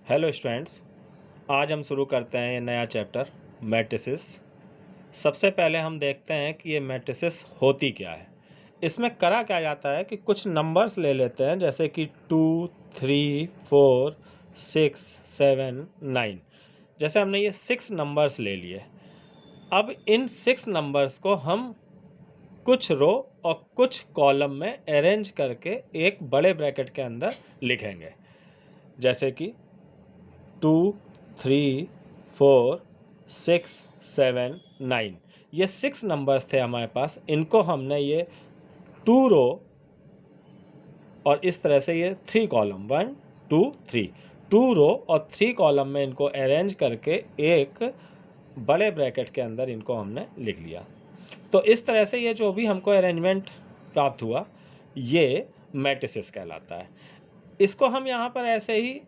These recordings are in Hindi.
Hello students. आज हम शुरू करते हैं ये नया चैप्टर मैट्रिसेस। सबसे पहले हम देखते हैं कि ये मैट्रिसेस होती क्या है। इसमें करा क्या जाता है कि कुछ नंबर्स ले लेते हैं, जैसे कि 2, 3, 4, 6, 7, 9। जैसे हमने ये 6 नंबर्स ले लिए। अब इन 6 नंबर्स को हम कुछ रो और कुछ कॉलम में अरेंज करके एक बड़े ब्रैकेट के अंदर लिखेंगे, जैसे कि 2, 3, 4, 6, 7, 9। ये 6 नंबर्स थे हमारे पास। इनको हमने ये 2 रो और इस तरह से ये 3 कॉलम 1, 2, 3, 2 रो और 3 कॉलम में इनको अरेंज करके एक बड़े ब्रैकेट के अंदर इनको हमने लिख लिया। तो इस तरह से ये जो भी हमको अरेंजमेंट प्राप्त हुआ, ये मैट्रिसेस कहलाता है। इसको हम यहाँ पर ऐसे ही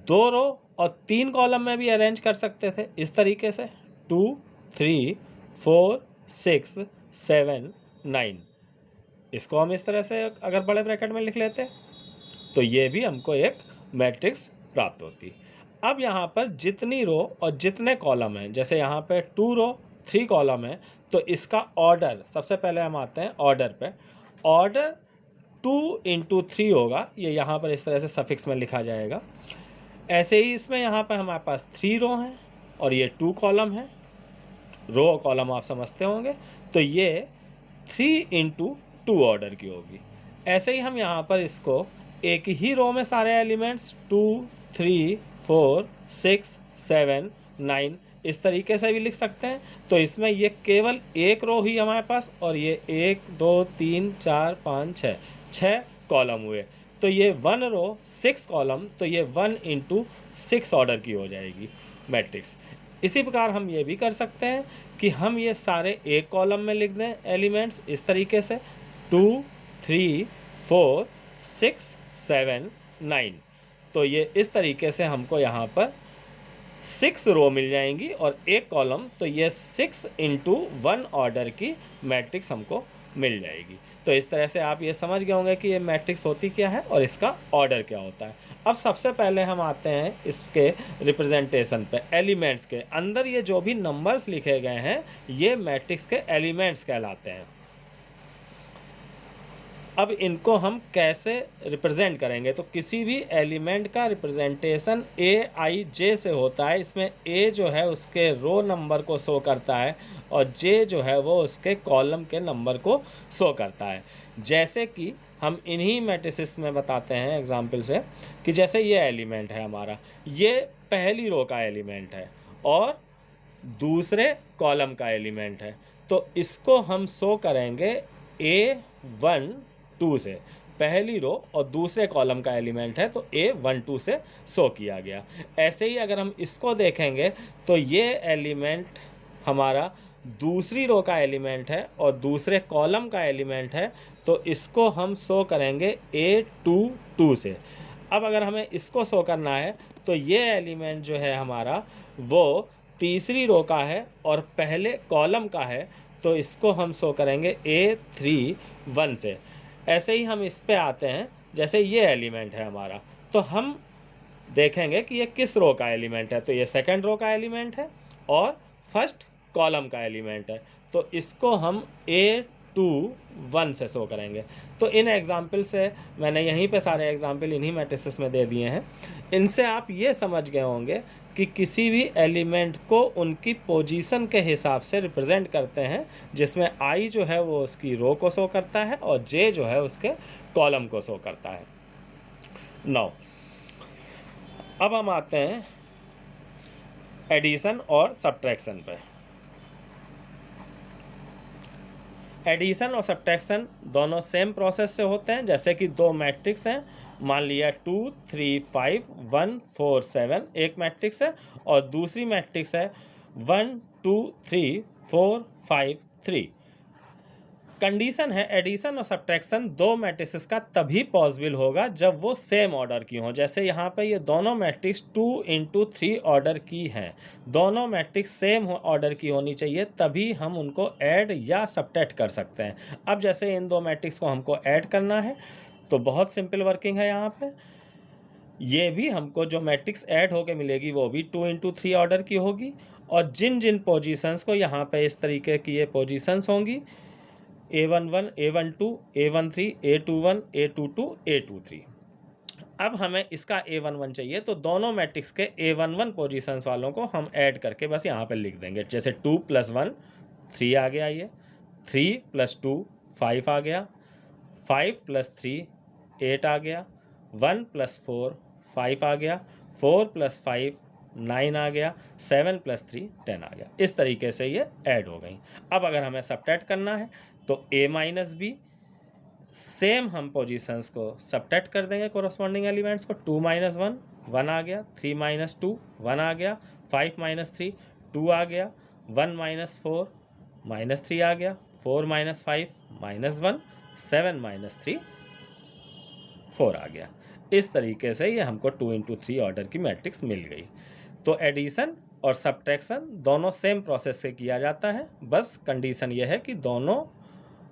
2 रो और 3 कॉलम में भी अरेंज कर सकते थे, इस तरीके से 2, 3, 4, 6, 7, 9। इसको हम इस तरह से अगर बड़े ब्रैकेट में लिख लेते तो ये भी हमको एक मैट्रिक्स प्राप्त होती। अब यहाँ पर जितनी रो और जितने कॉलम हैं, जैसे यहाँ पे 2 रो 3 कॉलम है, तो इसका ऑर्डर सबसे पहले हम आते हैं ऑर्डर पे। ऑर्डर 2 × 3 होगा, ये यहाँ पर इस तरह से सफिक्स में लिखा जाएगा। ऐसे ही इसमें यहाँ पर हमारे पास 3 रो हैं और ये 2 कॉलम है। रो और कॉलम आप समझते होंगे, तो ये 3 × 2 ऑर्डर की होगी। ऐसे ही हम यहाँ पर इसको एक ही रो में सारे एलिमेंट्स 2, 3, 4, 6, 7, 9 इस तरीके से भी लिख सकते हैं। तो इसमें ये केवल एक रो ही हमारे पास, और ये 1, 2, 3, 4, 5, 6 कॉलम हुए। तो ये 1 रो 6 कॉलम, तो ये 1 × 6 ऑर्डर की हो जाएगी मैट्रिक्स। इसी प्रकार हम ये भी कर सकते हैं कि हम ये सारे एक कॉलम में लिख दें एलिमेंट्स इस तरीके से 2, 3, 4, 6, 7, 9। तो ये इस तरीके से हमको यहाँ पर 6 रो मिल जाएंगी और एक कॉलम, तो ये 6 × 1 ऑर्डर की मैट्रिक्स हमको मिल जाएगी। तो इस तरह से आप ये समझ गए होंगे कि ये मैट्रिक्स होती क्या है और इसका ऑर्डर क्या होता है। अब सबसे पहले हम आते हैं इसके रिप्रेजेंटेशन पे। एलिमेंट्स के अंदर ये जो भी नंबर्स लिखे गए हैं, ये मैट्रिक्स के एलिमेंट्स कहलाते हैं। अब इनको हम कैसे रिप्रेजेंट करेंगे, तो किसी भी एलिमेंट का रिप्रेजेंटेशन AIJ से होता है। इसमें A जो है उसके रो नंबर को शो करता है और J जो है वो उसके कॉलम के नंबर को शो करता है। जैसे कि हम इन्हीं मैट्रिसेस में बताते हैं एग्जाम्पल से, कि जैसे ये एलिमेंट है हमारा, ये पहली रो का एलिमेंट है और दूसरे कॉलम का एलिमेंट है, तो इसको हम शो करेंगे A1, 2 से। पहली रो और दूसरे कॉलम का एलिमेंट है, तो A1, 2 से शो किया गया। ऐसे ही अगर हम इसको देखेंगे तो ये एलिमेंट हमारा दूसरी रो का एलिमेंट है और दूसरे कॉलम का एलिमेंट है, तो इसको हम शो करेंगे A2, 2 से। अब अगर हमें इसको शो करना है तो ये एलिमेंट जो है हमारा वो तीसरी रो का है और पहले कॉलम का है, तो इसको हम शो करेंगे A3, 1 से। ऐसे ही हम इस पे आते हैं, जैसे ये एलिमेंट है हमारा, तो हम देखेंगे कि ये किस रो का एलिमेंट है, तो ये सेकंड रो का एलिमेंट है और फर्स्ट कॉलम का एलिमेंट है, तो इसको हम A2, 1 से शो करेंगे। तो इन एग्जाम्पल से मैंने यहीं पे सारे एग्जाम्पल इन्हीं मैट्रिसेस में दे दिए हैं। इनसे आप ये समझ गए होंगे कि किसी भी एलिमेंट को उनकी पोजीशन के हिसाब से रिप्रेजेंट करते हैं, जिसमें I जो है वो उसकी रो को शो करता है और J जो है उसके कॉलम को शो करता है। नाउ अब हम आते हैं एडिशन और सब्ट्रैक्शन पे। एडिशन और सब्ट्रैक्शन दोनों सेम प्रोसेस से होते हैं। जैसे कि दो मैट्रिक्स हैं, मान लिया 2, 3, 5, 1, 4, 7 एक मैट्रिक्स है, और दूसरी मैट्रिक्स है 1, 2, 3, 4, 5, 3। कंडीशन है एडिशन और सब्ट्रैक्शन दो मैट्रिसेस का तभी पॉसिबल होगा जब वो सेम ऑर्डर की हों। जैसे यहाँ पे ये दोनों मैट्रिक्स 2 × 3 ऑर्डर की हैं, दोनों मैट्रिक्स सेम ऑर्डर की होनी चाहिए, तभी हम उनको ऐड या सब्ट्रैक्ट कर सकते हैं। अब जैसे इन दो मैट्रिक्स को हमको ऐड करना है, तो बहुत सिंपल वर्किंग है। यहाँ पे ये भी हमको जो मैट्रिक्स ऐड होके मिलेगी वो भी 2 इंटू 3 ऑर्डर की होगी, और जिन जिन पोजीशंस को यहाँ पे इस तरीके की ये पोजीशंस होंगी A11, A12, A13, A21, A22, A23। अब हमें इसका A11 चाहिए, तो दोनों मैट्रिक्स के A11 पोजीशंस वालों को हम ऐड करके बस यहाँ पे लिख देंगे। जैसे 2 + 1 3 आ गया, ये 3 + 2 5 आ गया, 5 + 3 8 आ गया, 1 + 4 5 आ गया, 4 + 5 9 आ गया, 7 + 3 10 आ गया। इस तरीके से ये ऐड हो गई। अब अगर हमें सब्ट्रैक्ट करना है तो A - B, सेम हम पोजीशंस को सब्ट्रैक्ट कर देंगे कोरस्पॉन्डिंग एलिमेंट्स को। 2 - 1 1 आ गया, 3 - 2 1 आ गया, 5 - 3 2 आ गया, 1 - 4 -3 आ गया, 4 - 5 -1, 7 - 3 4 आ गया। इस तरीके से ये हमको 2 इंटू 3 ऑर्डर की मैट्रिक्स मिल गई। तो एडिशन और सब्ट्रैक्शन दोनों सेम प्रोसेस से किया जाता है, बस कंडीशन ये है कि दोनों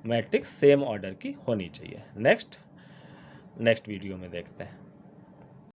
मैट्रिक्स सेम ऑर्डर की होनी चाहिए। नेक्स्ट वीडियो में देखते हैं।